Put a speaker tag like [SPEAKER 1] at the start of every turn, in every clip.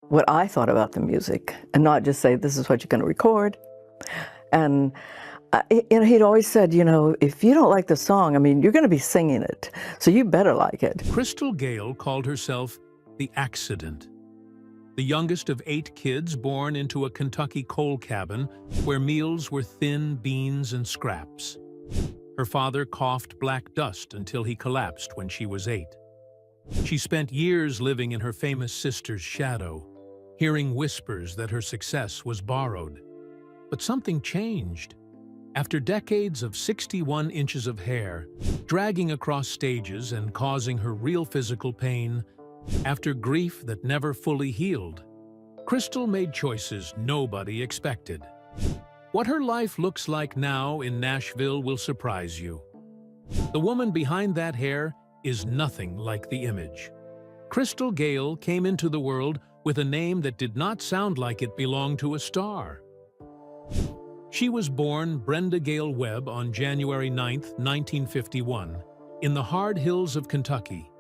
[SPEAKER 1] what I thought about the music and not just say, this is what you're going to record. And he'd always said, if you don't like the song, you're going to be singing it, so you better like it.
[SPEAKER 2] Crystal Gayle called herself the accident. The youngest of 8 kids born into a Kentucky coal cabin where meals were thin beans and scraps. Her father coughed black dust until he collapsed when she was 8. She spent years living in her famous sister's shadow, hearing whispers that her success was borrowed. But something changed. After decades of 61 inches of hair, dragging across stages and causing her real physical pain, after grief that never fully healed, Crystal made choices nobody expected. What her life looks like now in Nashville will surprise you. The woman behind that hair is nothing like the image. Crystal Gayle came into the world with a name that did not sound like it belonged to a star. She was born Brenda Gayle Webb on January 9, 1951, in the hard hills of Kentucky.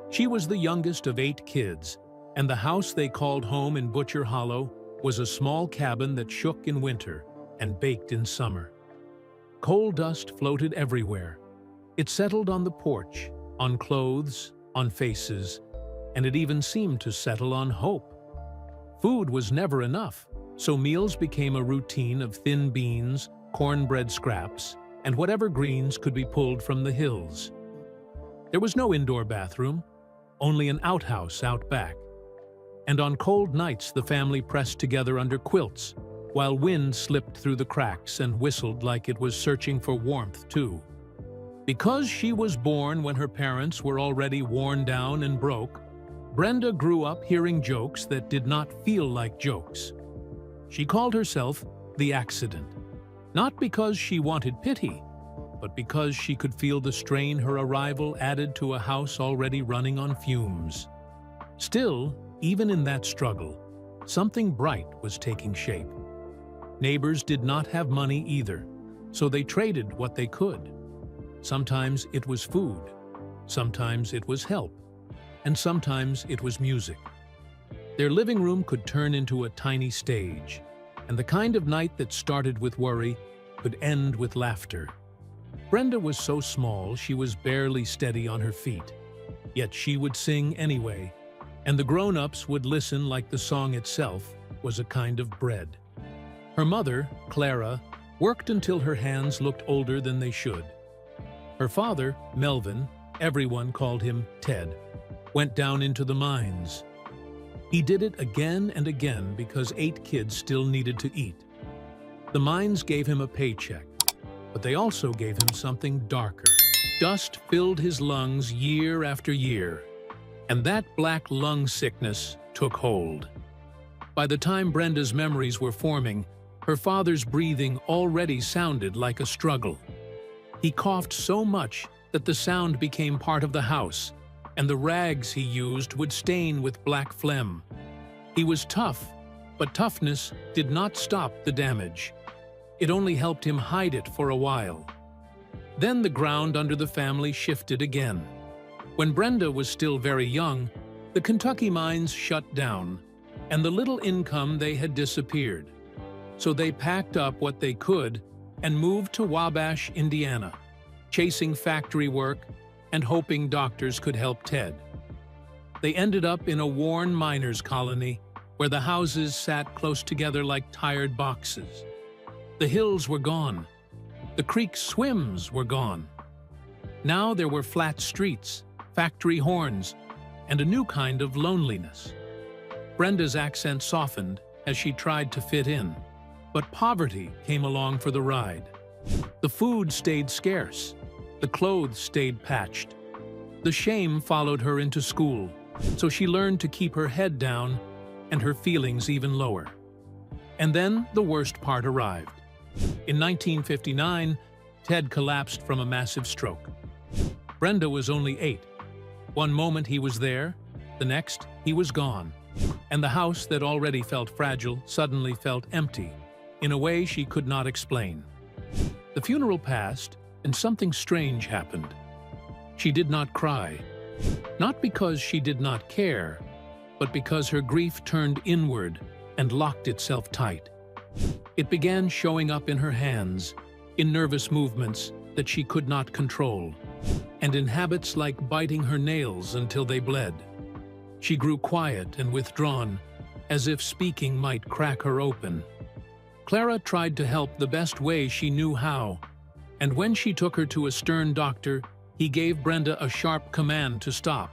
[SPEAKER 2] She was the youngest of 8 kids, and the house they called home in Butcher Hollow was a small cabin that shook in winter and baked in summer. Coal dust floated everywhere. It settled on the porch, on clothes, on faces, and it even seemed to settle on hope. Food was never enough, so meals became a routine of thin beans, cornbread scraps, and whatever greens could be pulled from the hills. There was no indoor bathroom, only an outhouse out back. And on cold nights the family pressed together under quilts, while wind slipped through the cracks and whistled like it was searching for warmth too. Because she was born when her parents were already worn down and broke, Brenda grew up hearing jokes that did not feel like jokes. She called herself the accident, not because she wanted pity, but because she could feel the strain her arrival added to a house already running on fumes. Still, even in that struggle, something bright was taking shape. Neighbors did not have money either, so they traded what they could. Sometimes it was food, sometimes it was help, and sometimes it was music. Their living room could turn into a tiny stage, and the kind of night that started with worry could end with laughter. Brenda was so small she was barely steady on her feet, yet she would sing anyway, and the grown-ups would listen like the song itself was a kind of bread. Her mother, Clara, worked until her hands looked older than they should. Her father, Melvin, everyone called him Ted, went down into the mines. He did it again and again because 8 kids still needed to eat. The mines gave him a paycheck, but they also gave him something darker. Dust filled his lungs year after year, and that black lung sickness took hold. By the time Brenda's memories were forming, her father's breathing already sounded like a struggle. He coughed so much that the sound became part of the house, and the rags he used would stain with black phlegm. He was tough, but toughness did not stop the damage. It only helped him hide it for a while. Then the ground under the family shifted again. When Brenda was still very young, the Kentucky mines shut down, and the little income they had disappeared. So they packed up what they could and moved to Wabash, Indiana, chasing factory work and hoping doctors could help Ted. They ended up in a worn miners' colony where the houses sat close together like tired boxes. The hills were gone. The creek's swims were gone. Now there were flat streets, factory horns, and a new kind of loneliness. Brenda's accent softened as she tried to fit in, but poverty came along for the ride. The food stayed scarce. The clothes stayed patched. The shame followed her into school, so she learned to keep her head down and her feelings even lower. And then the worst part arrived. In 1959, Ted collapsed from a massive stroke. Brenda was only 8. One moment he was there, the next he was gone, and the house that already felt fragile suddenly felt empty, in a way she could not explain. The funeral passed, and something strange happened. She did not cry, not because she did not care, but because her grief turned inward and locked itself tight. It began showing up in her hands, in nervous movements that she could not control, and in habits like biting her nails until they bled. She grew quiet and withdrawn, as if speaking might crack her open. Clara tried to help the best way she knew how, and when she took her to a stern doctor, he gave Brenda a sharp command to stop.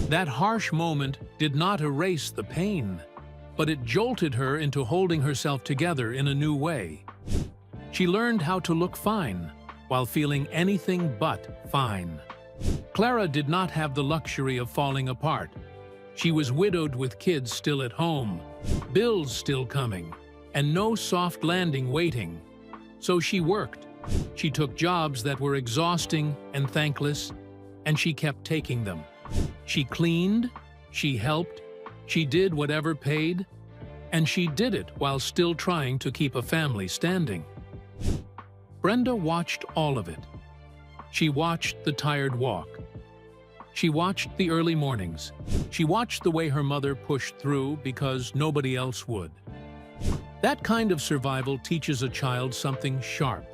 [SPEAKER 2] That harsh moment did not erase the pain, but it jolted her into holding herself together in a new way. She learned how to look fine while feeling anything but fine. Clara did not have the luxury of falling apart. She was widowed with kids still at home, bills still coming, and no soft landing waiting. So she worked. She took jobs that were exhausting and thankless, and she kept taking them. She cleaned, she helped, she did whatever paid, and she did it while still trying to keep a family standing. Brenda watched all of it. She watched the tired walk. She watched the early mornings. She watched the way her mother pushed through because nobody else would. That kind of survival teaches a child something sharp.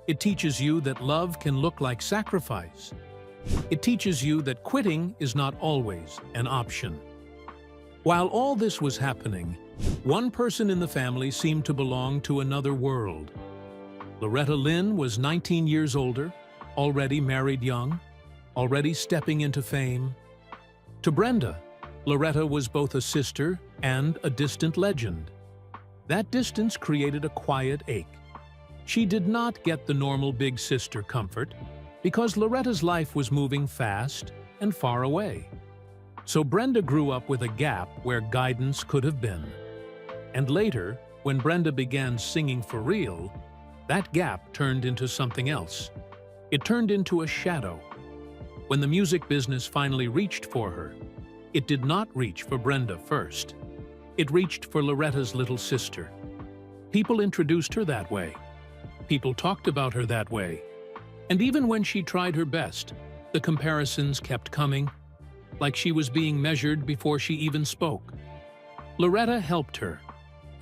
[SPEAKER 2] It teaches you that love can look like sacrifice. It teaches you that quitting is not always an option. While all this was happening, one person in the family seemed to belong to another world. Loretta Lynn was 19 years older, already married young, already stepping into fame. To Brenda, Loretta was both a sister and a distant legend. That distance created a quiet ache. She did not get the normal big sister comfort because Loretta's life was moving fast and far away. So Brenda grew up with a gap where guidance could have been. And later, when Brenda began singing for real, that gap turned into something else. It turned into a shadow. When the music business finally reached for her, it did not reach for Brenda first. It reached for Loretta's little sister. People introduced her that way. People talked about her that way. And even when she tried her best, the comparisons kept coming, like she was being measured before she even spoke. Loretta helped her,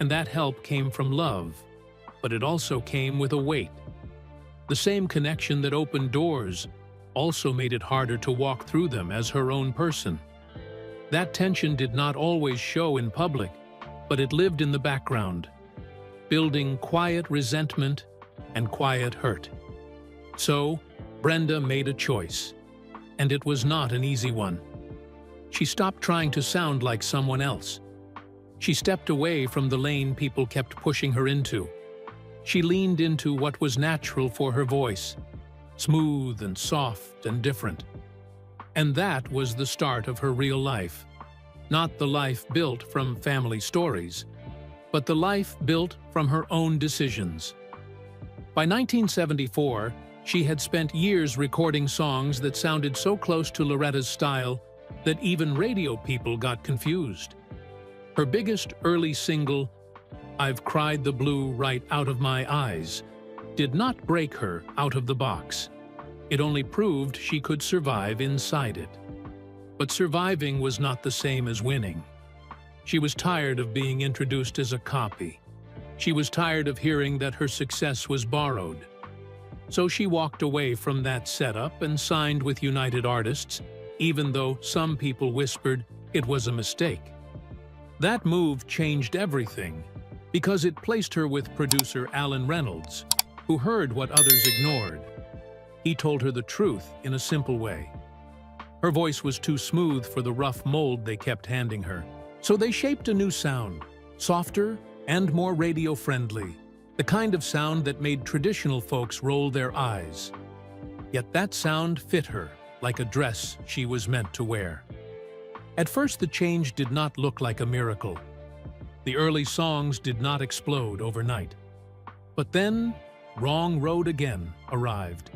[SPEAKER 2] and that help came from love, but it also came with a weight. The same connection that opened doors also made it harder to walk through them as her own person. That tension did not always show in public, but it lived in the background, building quiet resentment and quiet hurt. So, Brenda made a choice, and it was not an easy one. She stopped trying to sound like someone else. She stepped away from the lane people kept pushing her into. She leaned into what was natural for her voice, smooth and soft and different. And that was the start of her real life. Not the life built from family stories, but the life built from her own decisions. By 1974, she had spent years recording songs that sounded so close to Loretta's style that even radio people got confused. Her biggest early single, "I've Cried the Blue Right Out of My Eyes," did not break her out of the box. It only proved she could survive inside it. But surviving was not the same as winning. She was tired of being introduced as a copy. She was tired of hearing that her success was borrowed. So she walked away from that setup and signed with United Artists, even though some people whispered it was a mistake. That move changed everything because it placed her with producer Alan Reynolds, who heard what others ignored. He told her the truth in a simple way. Her voice was too smooth for the rough mold they kept handing her. So they shaped a new sound, softer and more radio-friendly, the kind of sound that made traditional folks roll their eyes. Yet that sound fit her like a dress she was meant to wear. At first, the change did not look like a miracle. The early songs did not explode overnight. But then, Wrong Road Again arrived,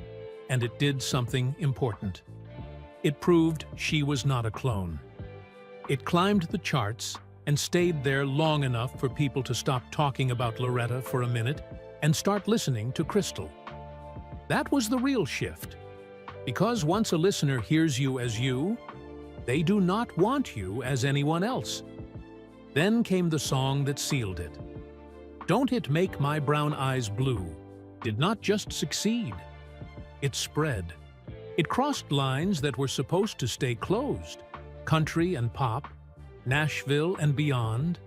[SPEAKER 2] and it did something important. It proved she was not a clone. It climbed the charts and stayed there long enough for people to stop talking about Loretta for a minute and start listening to Crystal. That was the real shift. Because once a listener hears you as you, They do not want you as anyone else. Then came the song that sealed it. Don't It Make My Brown Eyes Blue did not just succeed. It spread. It crossed lines that were supposed to stay closed. Country and pop, Nashville and beyond.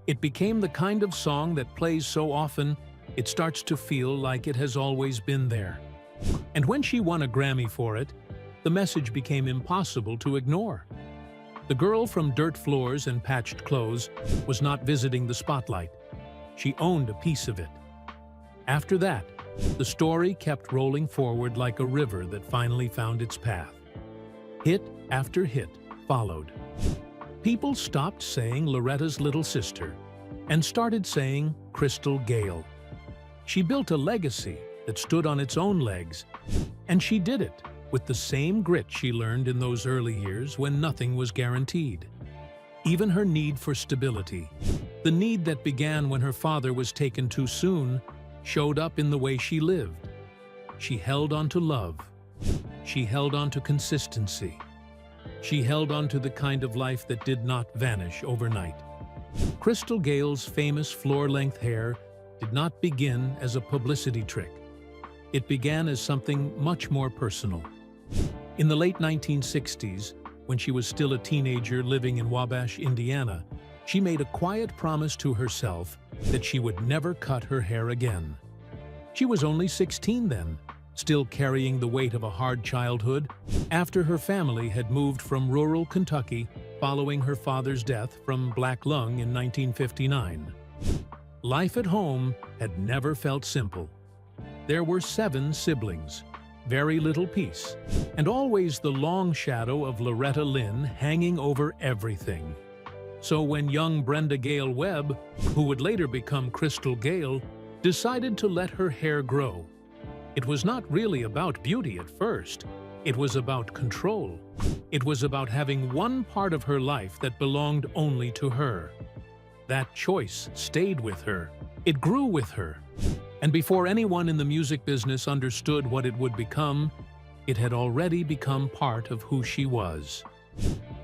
[SPEAKER 2] It became the kind of song that plays so often, it starts to feel like it has always been there. And when she won a Grammy for it, the message became impossible to ignore. The girl from dirt floors and patched clothes was not visiting the spotlight. She owned a piece of it. After that, the story kept rolling forward like a river that finally found its path. Hit after hit followed. People stopped saying Loretta's little sister and started saying Crystal Gayle. She built a legacy that stood on its own legs, and she did it with the same grit she learned in those early years when nothing was guaranteed. Even her need for stability, the need that began when her father was taken too soon, showed up in the way she lived. She held on to love. She held on to consistency. She held on to the kind of life that did not vanish overnight. Crystal Gayle's famous floor-length hair did not begin as a publicity trick. It began as something much more personal. In the late 1960s, when she was still a teenager living in Wabash, Indiana, she made a quiet promise to herself that she would never cut her hair again. She was only 16 then, still carrying the weight of a hard childhood after her family had moved from rural Kentucky following her father's death from black lung in 1959. Life at home had never felt simple. There were 7 siblings, very little peace, and always the long shadow of Loretta Lynn hanging over everything. So when young Brenda Gayle Webb, who would later become Crystal Gayle, decided to let her hair grow, it was not really about beauty at first. It was about control. It was about having one part of her life that belonged only to her. That choice stayed with her. It grew with her. And before anyone in the music business understood what it would become, it had already become part of who she was.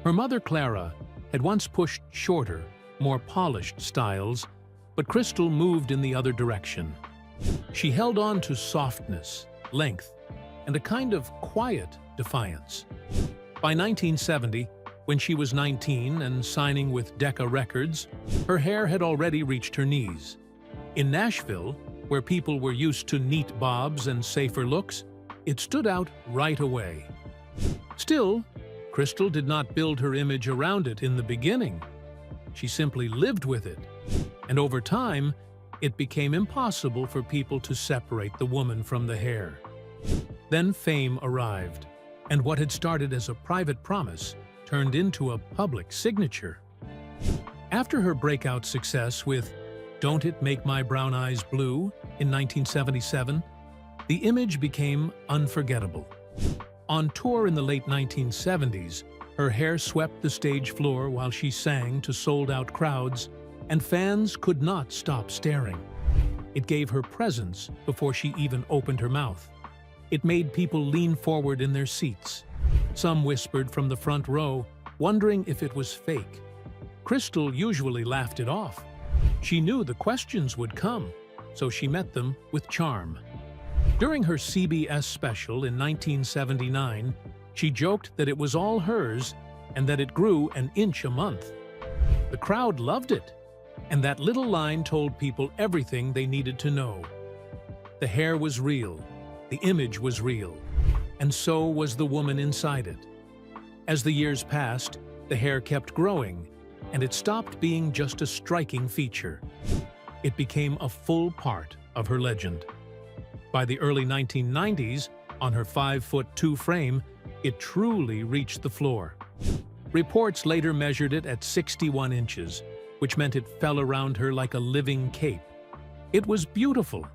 [SPEAKER 2] Her mother, Clara, had once pushed shorter, more polished styles, but Crystal moved in the other direction. She held on to softness, length, and a kind of quiet defiance. By 1970, when she was 19 and signing with Decca Records, her hair had already reached her knees. In Nashville, where people were used to neat bobs and safer looks, it stood out right away. Still, Crystal did not build her image around it in the beginning. She simply lived with it, and over time, it became impossible for people to separate the woman from the hair. Then fame arrived, and what had started as a private promise turned into a public signature. After her breakout success with Don't It Make My Brown Eyes Blue in 1977, the image became unforgettable. On tour in the late 1970s, her hair swept the stage floor while she sang to sold-out crowds, and fans could not stop staring. It gave her presence before she even opened her mouth. It made people lean forward in their seats. Some whispered from the front row, wondering if it was fake. Crystal usually laughed it off. She knew the questions would come, so she met them with charm. During her CBS special in 1979, she joked that it was all hers and that it grew an inch a month. The crowd loved it, and that little line told people everything they needed to know. The hair was real, the image was real, and so was the woman inside it. As the years passed, the hair kept growing, and it stopped being just a striking feature. It became a full part of her legend. By the early 1990s, on her 5'2" frame, it truly reached the floor. Reports later measured it at 61 inches, which meant it fell around her like a living cape. It was beautiful,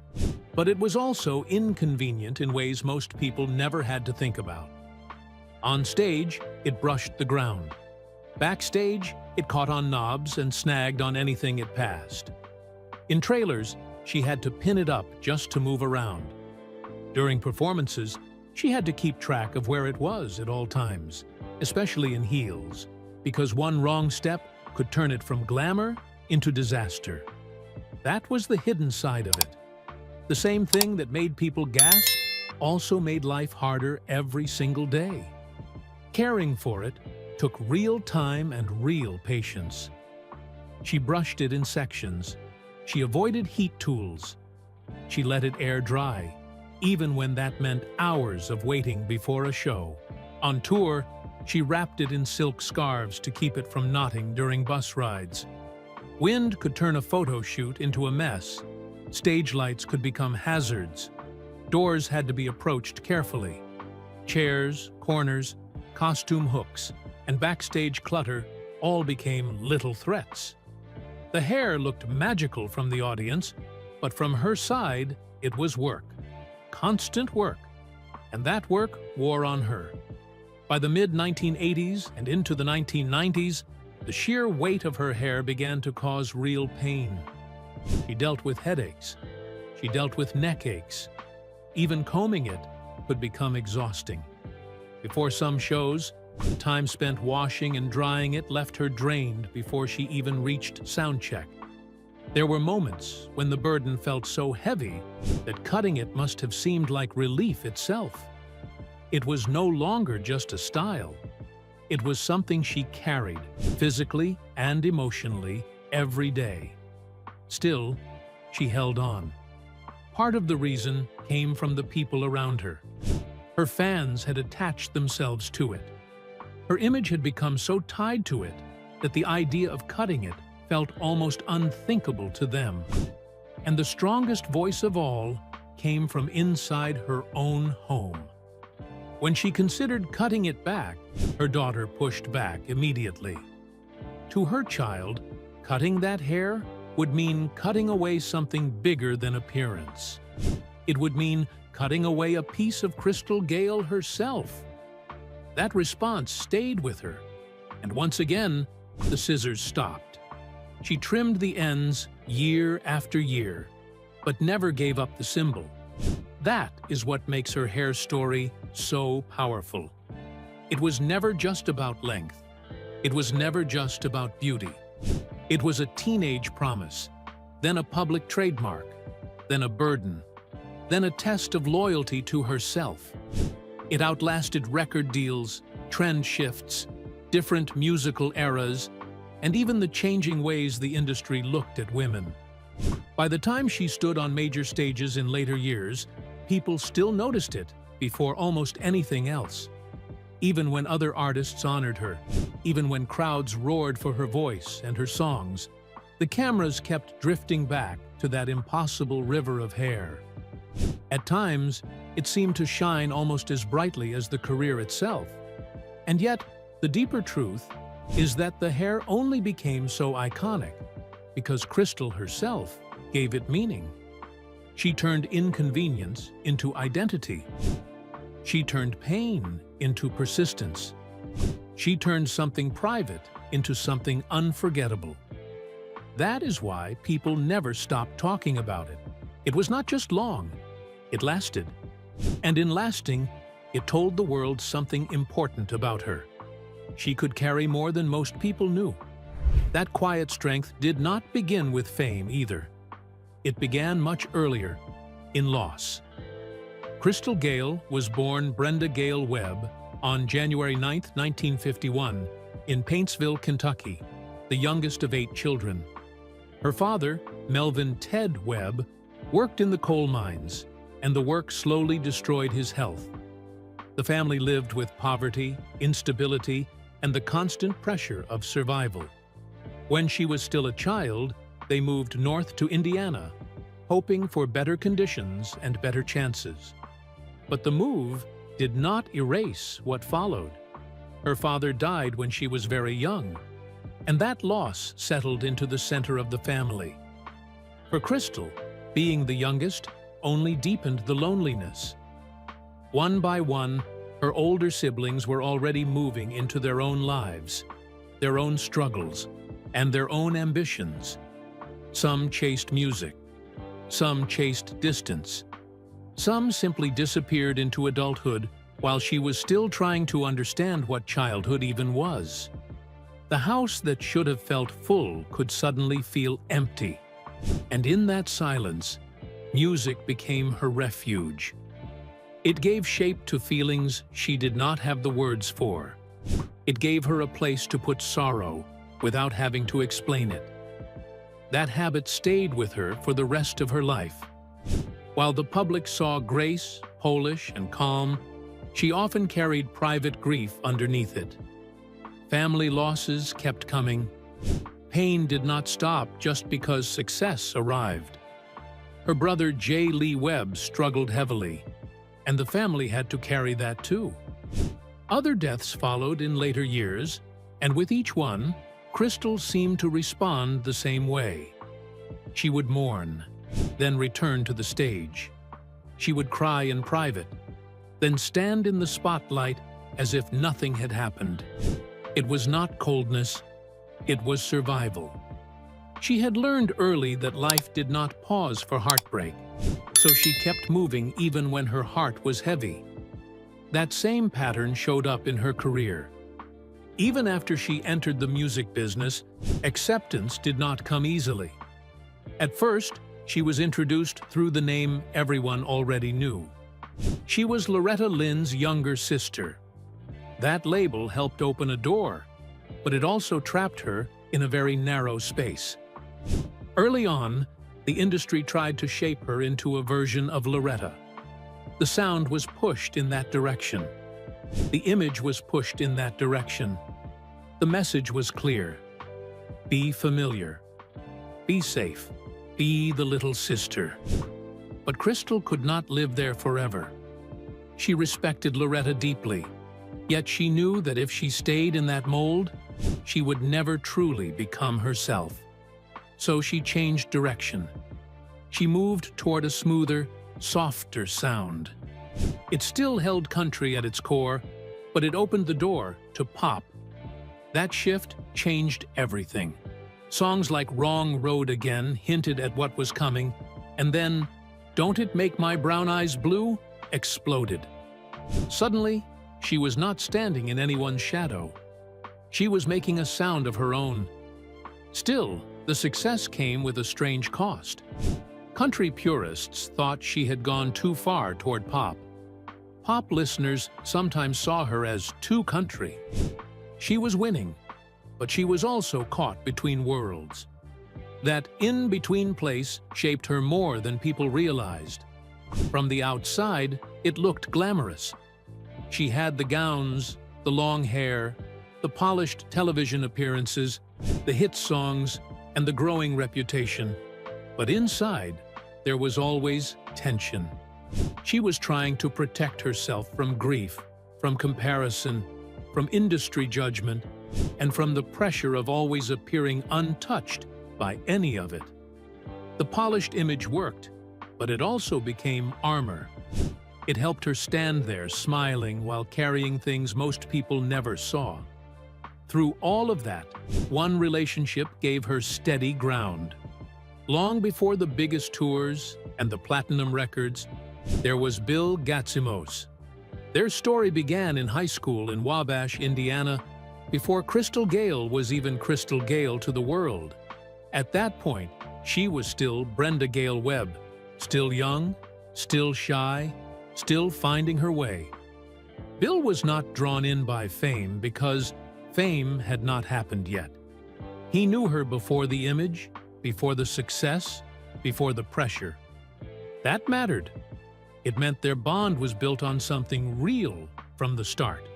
[SPEAKER 2] but it was also inconvenient in ways most people never had to think about. On stage, it brushed the ground. Backstage, it caught on knobs and snagged on anything it passed. In trailers, she had to pin it up just to move around. During performances, she had to keep track of where it was at all times. especially in heels, because one wrong step could turn it from glamour into disaster. That was the hidden side of it. The same thing that made people gasp also made life harder every single day. Caring for it took real time and real patience. She brushed it in sections. She avoided heat tools. She let it air dry, even when that meant hours of waiting before a show. On tour, she wrapped it in silk scarves to keep it from knotting during bus rides. Wind could turn a photo shoot into a mess. Stage lights could become hazards. Doors had to be approached carefully. Chairs, corners, costume hooks, and backstage clutter all became little threats. The hair looked magical from the audience, but from her side, it was work. Constant work. And that work wore on her. By the mid-1980s and into the 1990s, the sheer weight of her hair began to cause real pain. She dealt with headaches. She dealt with neck aches. Even combing it could become exhausting. Before some shows, the time spent washing and drying it left her drained before she even reached sound check. There were moments when the burden felt so heavy that cutting it must have seemed like relief itself. It was no longer just a style. It was something she carried, physically and emotionally, every day. Still, she held on. Part of the reason came from the people around her. Her fans had attached themselves to it. Her image had become so tied to it that the idea of cutting it felt almost unthinkable to them. And the strongest voice of all came from inside her own home. When she considered cutting it back, her daughter pushed back immediately. To her child, cutting that hair would mean cutting away something bigger than appearance. It would mean cutting away a piece of Crystal Gayle herself. That response stayed with her, and once again, the scissors stopped. She trimmed the ends year after year, but never gave up the symbol. That is what makes her hair story so powerful. It was never just about length. It was never just about beauty. It was a teenage promise, then a public trademark, then a burden, then a test of loyalty to herself. It outlasted record deals, trend shifts, different musical eras, and even the changing ways the industry looked at women. By the time she stood on major stages in later years, people still noticed it before almost anything else. Even when other artists honored her, even when crowds roared for her voice and her songs, the cameras kept drifting back to that impossible river of hair. At times, it seemed to shine almost as brightly as the career itself. And yet, the deeper truth is that the hair only became so iconic because Crystal herself gave it meaning. She turned inconvenience into identity. She turned pain into persistence. She turned something private into something unforgettable. That is why people never stopped talking about it. It was not just long, it lasted. And in lasting, it told the world something important about her. She could carry more than most people knew. That quiet strength did not begin with fame either. It began much earlier, in loss. Crystal Gayle was born Brenda Gayle Webb on January 9, 1951, in Paintsville, Kentucky, the youngest of 8 children. Her father, Melvin Ted Webb, worked in the coal mines, and the work slowly destroyed his health. The family lived with poverty, instability, and the constant pressure of survival. When she was still a child, they moved north to Indiana, hoping for better conditions and better chances. But the move did not erase what followed. Her father died when she was very young, and that loss settled into the center of the family. For Crystal, being the youngest only deepened the loneliness. One by one, her older siblings were already moving into their own lives, their own struggles, and their own ambitions. Some chased music. Some chased distance. Some simply disappeared into adulthood while she was still trying to understand what childhood even was. The house that should have felt full could suddenly feel empty. And in that silence, music became her refuge. It gave shape to feelings she did not have the words for. It gave her a place to put sorrow without having to explain it. That habit stayed with her for the rest of her life. While the public saw grace, polish, and calm, she often carried private grief underneath it. Family losses kept coming. Pain did not stop just because success arrived. Her brother J. Lee Webb struggled heavily, and the family had to carry that too. Other deaths followed in later years, and with each one, Crystal seemed to respond the same way. She would mourn, then return to the stage. She would cry in private, then stand in the spotlight as if nothing had happened. It was not coldness, it was survival. She had learned early that life did not pause for heartbreak, so she kept moving even when her heart was heavy. That same pattern showed up in her career. Even after she entered the music business, acceptance did not come easily. At first, she was introduced through the name everyone already knew. She was Loretta Lynn's younger sister. That label helped open a door, but it also trapped her in a very narrow space. Early on, the industry tried to shape her into a version of Loretta. The sound was pushed in that direction. The image was pushed in that direction. The message was clear. Be familiar. Be safe. Be the little sister. But Crystal could not live there forever. She respected Loretta deeply, yet she knew that if she stayed in that mold, she would never truly become herself. So she changed direction. She moved toward a smoother, softer sound. It still held country at its core, but it opened the door to pop. That shift changed everything. Songs like Wrong Road Again hinted at what was coming, and then Don't It Make My Brown Eyes Blue exploded. Suddenly, she was not standing in anyone's shadow. She was making a sound of her own. Still, the success came with a strange cost. Country purists thought she had gone too far toward pop. Pop listeners sometimes saw her as too country. She was winning, but she was also caught between worlds. That in-between place shaped her more than people realized. From the outside, it looked glamorous. She had the gowns, the long hair, the polished television appearances, the hit songs, and the growing reputation. But inside, there was always tension. She was trying to protect herself from grief, from comparison, from industry judgment, and from the pressure of always appearing untouched by any of it. The polished image worked, but it also became armor. It helped her stand there smiling while carrying things most people never saw. Through all of that, one relationship gave her steady ground. Long before the biggest tours and the platinum records, there was Bill Gatzimos. Their story began in high school in Wabash, Indiana, before Crystal Gayle was even Crystal Gayle to the world. At that point, she was still Brenda Gayle Webb, still young, still shy, still finding her way. Bill was not drawn in by fame because fame had not happened yet. He knew her before the image, before the success, before the pressure. That mattered. It meant their bond was built on something real from the start.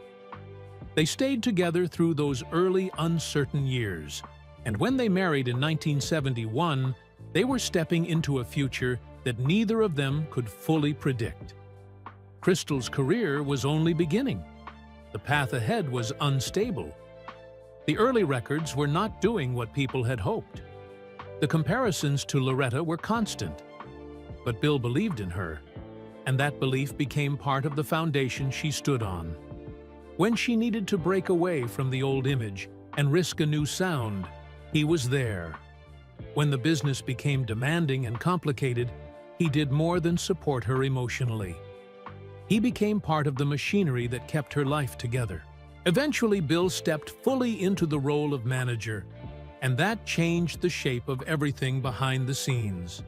[SPEAKER 2] They stayed together through those early, uncertain years, and when they married in 1971, they were stepping into a future that neither of them could fully predict. Crystal's career was only beginning. The path ahead was unstable. The early records were not doing what people had hoped. The comparisons to Loretta were constant. But Bill believed in her, and that belief became part of the foundation she stood on. When she needed to break away from the old image and risk a new sound, he was there. When the business became demanding and complicated, he did more than support her emotionally. He became part of the machinery that kept her life together. Eventually, Bill stepped fully into the role of manager, and that changed the shape of everything behind the scenes.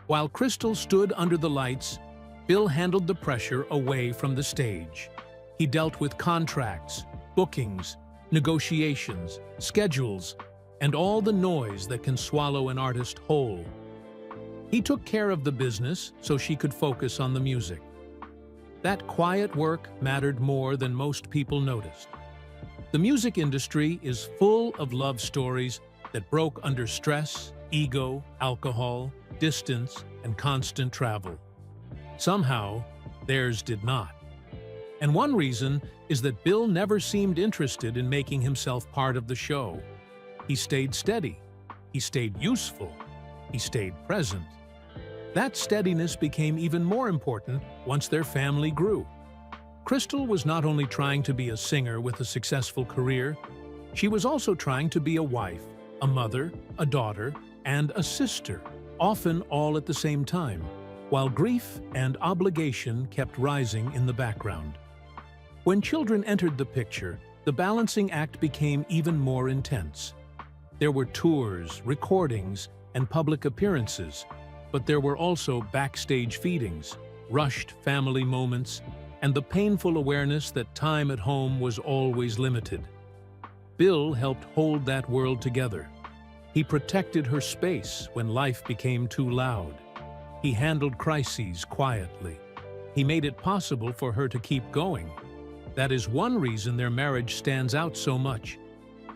[SPEAKER 2] While Crystal stood under the lights, Bill handled the pressure away from the stage. He dealt with contracts, bookings, negotiations, schedules, and all the noise that can swallow an artist whole. He took care of the business so she could focus on the music. That quiet work mattered more than most people noticed. The music industry is full of love stories that broke under stress, ego, alcohol, distance, and constant travel. Somehow, theirs did not. And one reason is that Bill never seemed interested in making himself part of the show. He stayed steady, he stayed useful, he stayed present. That steadiness became even more important once their family grew. Crystal was not only trying to be a singer with a successful career, she was also trying to be a wife, a mother, a daughter, and a sister, often all at the same time, while grief and obligation kept rising in the background. When children entered the picture, the balancing act became even more intense. There were tours, recordings, and public appearances, but there were also backstage feedings, rushed family moments, and the painful awareness that time at home was always limited. Bill helped hold that world together. He protected her space when life became too loud. He handled crises quietly. He made it possible for her to keep going. That is one reason their marriage stands out so much.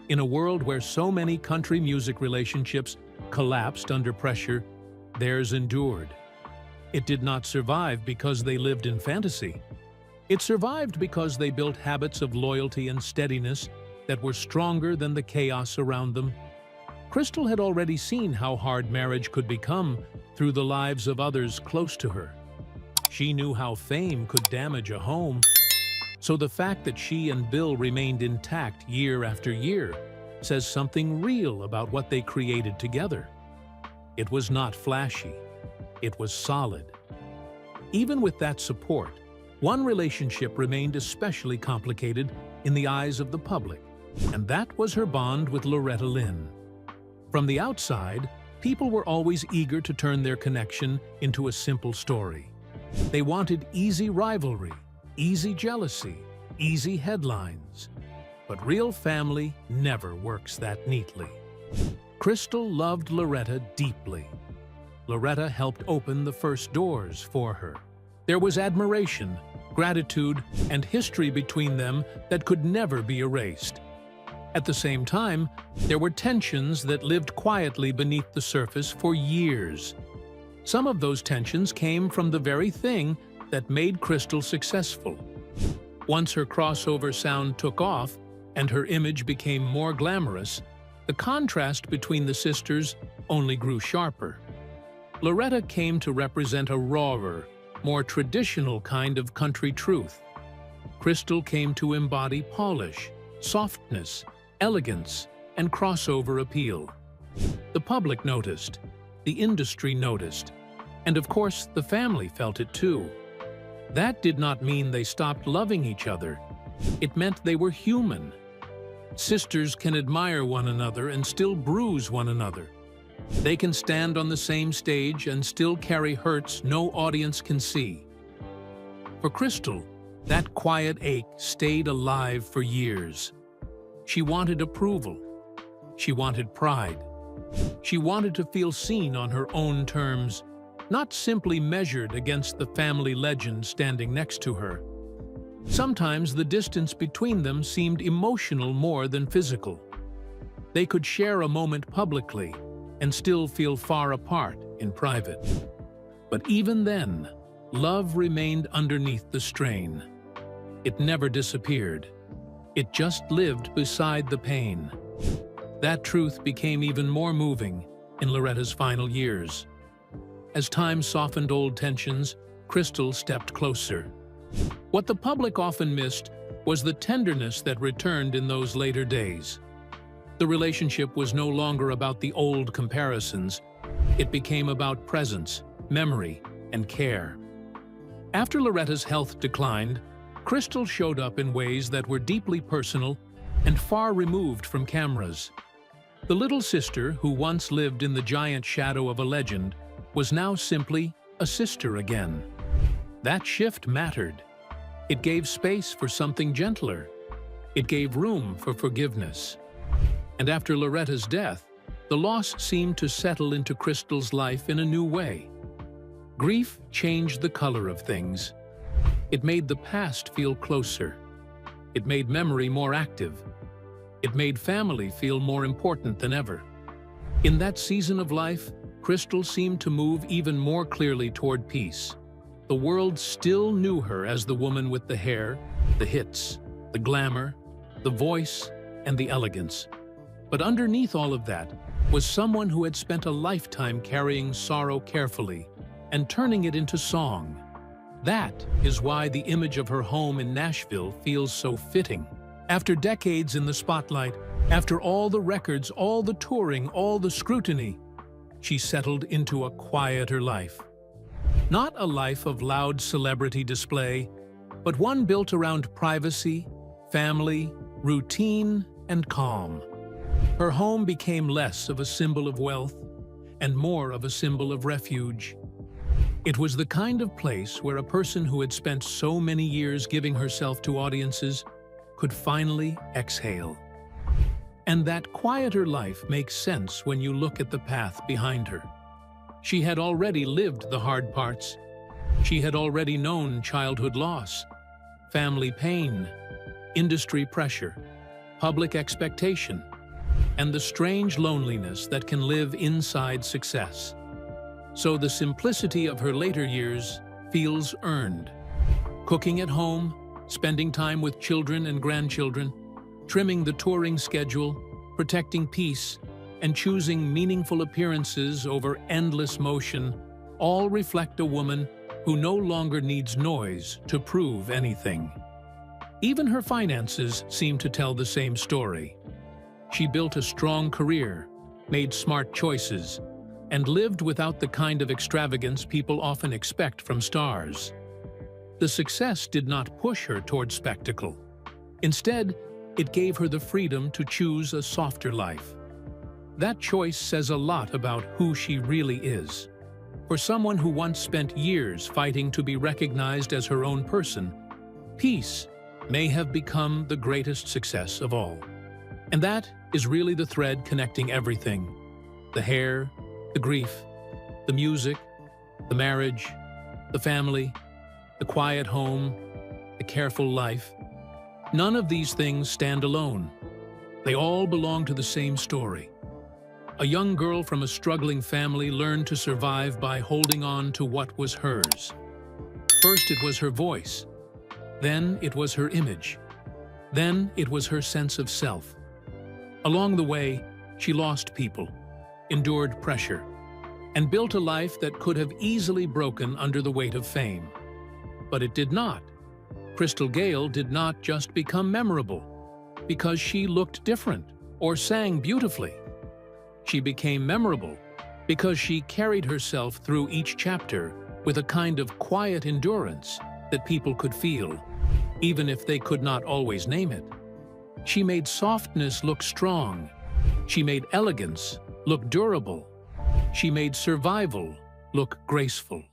[SPEAKER 2] In a world where so many country music relationships collapsed under pressure, theirs endured. It did not survive because they lived in fantasy. It survived because they built habits of loyalty and steadiness that were stronger than the chaos around them. Crystal had already seen how hard marriage could become through the lives of others close to her. She knew how fame could damage a home. So the fact that she and Bill remained intact year after year says something real about what they created together. It was not flashy. It was solid. Even with that support, one relationship remained especially complicated in the eyes of the public, and that was her bond with Loretta Lynn. From the outside, people were always eager to turn their connection into a simple story. They wanted easy rivalry, easy jealousy, easy headlines. But real family never works that neatly. Crystal loved Loretta deeply. Loretta helped open the first doors for her. There was admiration, gratitude, and history between them that could never be erased. At the same time, there were tensions that lived quietly beneath the surface for years. Some of those tensions came from the very thing that made Crystal successful. Once her crossover sound took off and her image became more glamorous, the contrast between the sisters only grew sharper. Loretta came to represent a rawer, more traditional kind of country truth. Crystal came to embody polish, softness, elegance, and crossover appeal. The public noticed, the industry noticed, and of course the family felt it too. That did not mean they stopped loving each other. It meant they were human. Sisters can admire one another and still bruise one another. They can stand on the same stage and still carry hurts no audience can see. For Crystal, that quiet ache stayed alive for years. She wanted approval. She wanted pride. She wanted to feel seen on her own terms, not simply measured against the family legend standing next to her. Sometimes the distance between them seemed emotional more than physical. They could share a moment publicly and still feel far apart in private. But even then, love remained underneath the strain. It never disappeared. It just lived beside the pain. That truth became even more moving in Loretta's final years. As time softened old tensions, Crystal stepped closer. What the public often missed was the tenderness that returned in those later days. The relationship was no longer about the old comparisons. It became about presence, memory, and care. After Loretta's health declined, Crystal showed up in ways that were deeply personal and far removed from cameras. The little sister, who once lived in the giant shadow of a legend, was now simply a sister again. That shift mattered. It gave space for something gentler. It gave room for forgiveness. And after Loretta's death, the loss seemed to settle into Crystal's life in a new way. Grief changed the color of things. It made the past feel closer. It made memory more active. It made family feel more important than ever. In that season of life, Crystal seemed to move even more clearly toward peace. The world still knew her as the woman with the hair, the hits, the glamour, the voice, and the elegance. But underneath all of that was someone who had spent a lifetime carrying sorrow carefully and turning it into song. That is why the image of her home in Nashville feels so fitting. After decades in the spotlight, after all the records, all the touring, all the scrutiny, she settled into a quieter life. Not a life of loud celebrity display, but one built around privacy, family, routine, and calm. Her home became less of a symbol of wealth and more of a symbol of refuge. It was the kind of place where a person who had spent so many years giving herself to audiences could finally exhale. And that quieter life makes sense when you look at the path behind her. She had already lived the hard parts. She had already known childhood loss, family pain, industry pressure, public expectation, and the strange loneliness that can live inside success. So the simplicity of her later years feels earned. Cooking at home, spending time with children and grandchildren, trimming the touring schedule, protecting peace, and choosing meaningful appearances over endless motion all reflect a woman who no longer needs noise to prove anything. Even her finances seem to tell the same story. She built a strong career, made smart choices, and lived without the kind of extravagance people often expect from stars. The success did not push her toward spectacle. Instead, it gave her the freedom to choose a softer life. That choice says a lot about who she really is. For someone who once spent years fighting to be recognized as her own person, peace may have become the greatest success of all. And that is really the thread connecting everything: the hair, the grief, the music, the marriage, the family, the quiet home, the careful life. None of these things stand alone. They all belong to the same story. A young girl from a struggling family learned to survive by holding on to what was hers. First it was her voice. Then it was her image. Then it was her sense of self. Along the way, she lost people, endured pressure, and built a life that could have easily broken under the weight of fame. But it did not. Crystal Gayle did not just become memorable because she looked different or sang beautifully. She became memorable because she carried herself through each chapter with a kind of quiet endurance that people could feel, even if they could not always name it. She made softness look strong. She made elegance look durable. She made survival look graceful.